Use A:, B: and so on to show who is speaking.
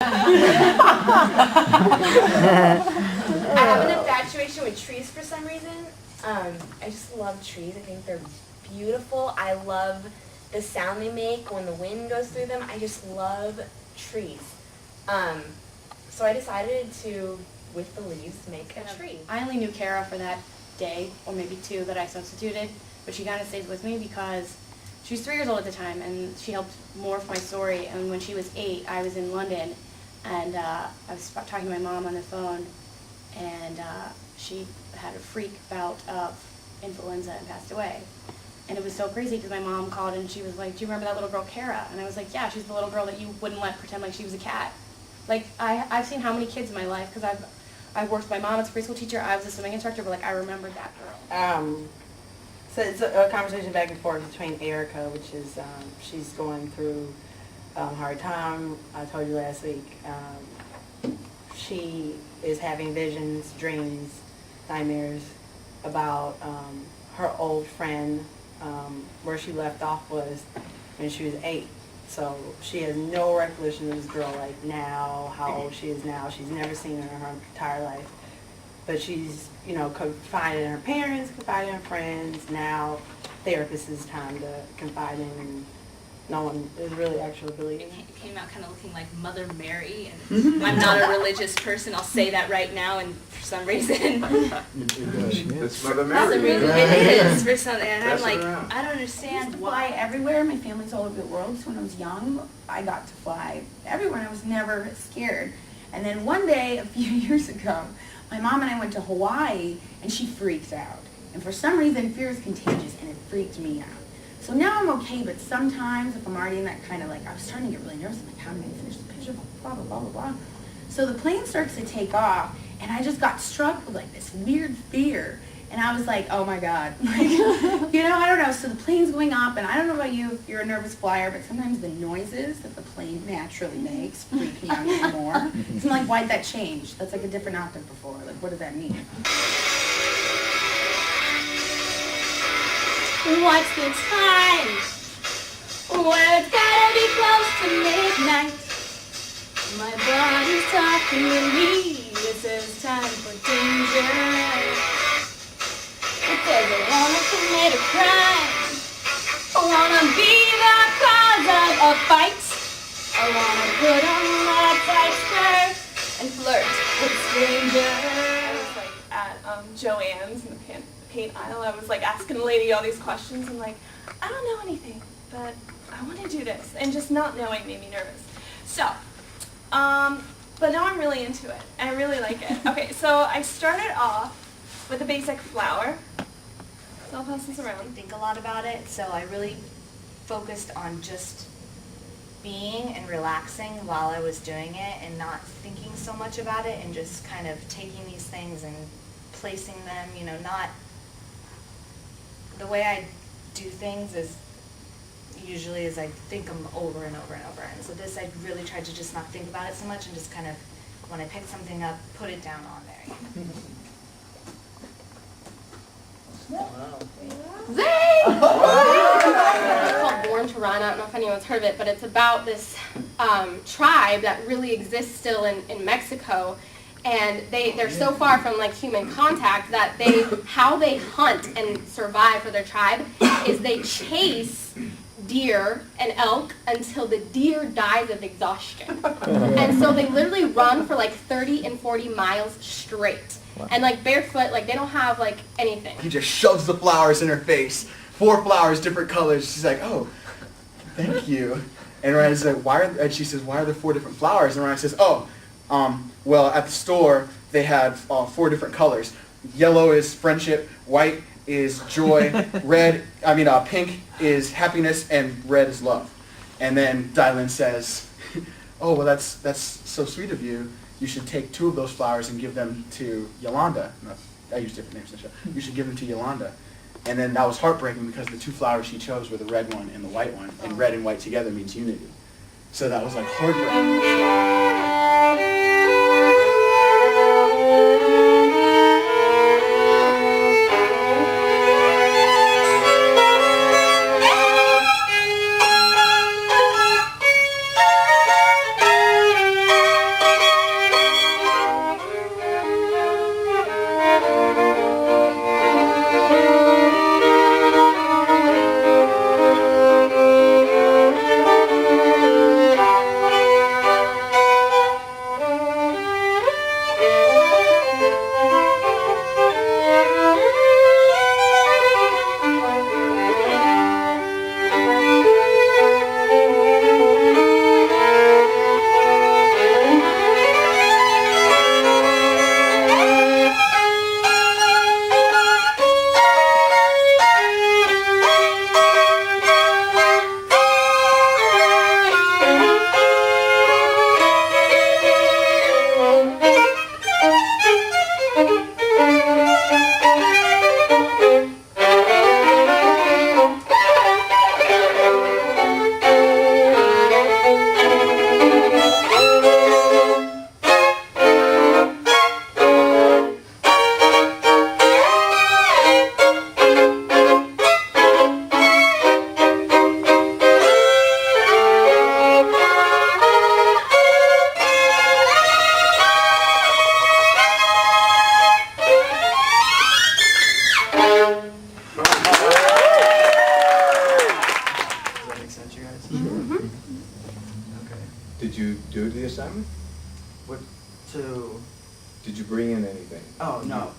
A: I have an infatuation with trees for some reason. I just love trees. I think they're beautiful. I love the sound they make when the wind goes through them. I just love trees. So I decided to, with the leaves, make a tree.
B: I only knew Kara for that day, or maybe 2 that I substituted, but she kind of stayed with me because she was 3 years old at the time, and she helped morph my story. And when she was 8, I was in London, and I was talking to my mom on the phone, and she had a freak bout of influenza and passed away. And it was so crazy because my mom called and she was like, "Do you remember that little girl, Kara?" And I was like, "Yeah, she's the little girl that you wouldn't let pretend like she was a cat." Like, I've seen how many kids in my life, because I've worked with my mom as a preschool teacher, I was a swimming instructor, but like I remembered that girl.
C: So it's a conversation back and forth between Erica, which is, she's going through a hard time. I told you last week. She is having visions, dreams, nightmares about her old friend, where she left off was when she was 8. So she has no recollection of this girl like now, how old she is now. She's never seen her in her entire life. But she's, you know, confided in her parents, confided in her friends. Now therapist's time to confide in, and no one is really actually believing.
D: It came out kind of looking like Mother Mary, and I'm not a religious person. I'll say that right now, and for some reason,
E: It's Mother Mary.
D: it is for some. And I'm
E: Pass it
D: like,
E: around.
D: I don't
F: I used
D: understand
F: to fly
D: why.
F: everywhere. My family's all over the world. So when I was young, I got to fly everywhere, and I was never scared. And then one day, a few years ago, my mom and I went to Hawaii, and she freaked out. And for some reason, fear is contagious, and it freaked me out. So now I'm okay, but sometimes if I'm already in that kind of like, I was starting to get really nervous. I'm like, how am I going to finish the picture? Blah, blah, blah, blah, blah. So the plane starts to take off, and I just got struck with like this weird fear. And I was like, oh my God. Like, you know, I don't know. So the plane's going up, and I don't know about you if you're a nervous flyer, but sometimes the noises that the plane naturally makes freak me out even more. So I'm like, why'd that change? That's like a different octave before. Like, what does that mean?
B: What's the time? Well, it's gotta be close to midnight. My body's talking to me. It says time for danger. It says I wanna commit a crime. I wanna be the cause of a fight. I wanna put on my tight skirt and flirt with strangers.
G: I was like at Joann's in the paint aisle. I was like asking the lady all these questions. I'm like, I don't know anything, but I want to do this. And just not knowing made me nervous. So, but now I'm really into it. I really like it. Okay, so I started off with a basic flower. So I'll pass this
D: I
G: around.
D: think a lot about it, so I really focused on just being and relaxing while I was doing it and not thinking so much about it, and just kind of taking these things and placing them, you know, not the way I do things is usually is I think them over and over and over. And so this, I really tried to just not think about it so much and just kind of, when I pick something up, put it down on there.
H: It's called Born to Run. I don't know if anyone's heard of it, but it's about this tribe that really exists still in Mexico. And they're so far from like human contact that how they hunt and survive for their tribe is they chase deer and elk until the deer dies of exhaustion. And so they literally run for like 30 and 40 miles straight. And like barefoot, like they don't have like anything.
I: He just shoves the flowers in her face. 4 flowers, different colors. She's like, oh, thank you. And Ryan's like, and she says, why are there 4 different flowers? And Ryan says, oh, well, at the store, they had 4 different colors. Yellow is friendship, white is joy, pink is happiness, and red is love. And then Dylan says, oh, well, that's so sweet of you. You should take 2 of those flowers and give them to Yolanda. No, I use different names in the show. You should give them to Yolanda. And then that was heartbreaking because the 2 flowers she chose were the red one and the white one. And red and white together means unity. So that was like heartbreaking. guys?
H: Mm-hmm.
I: Okay.
E: Did you do the assignment?
I: What to?
E: Did you bring in anything?
I: Oh no.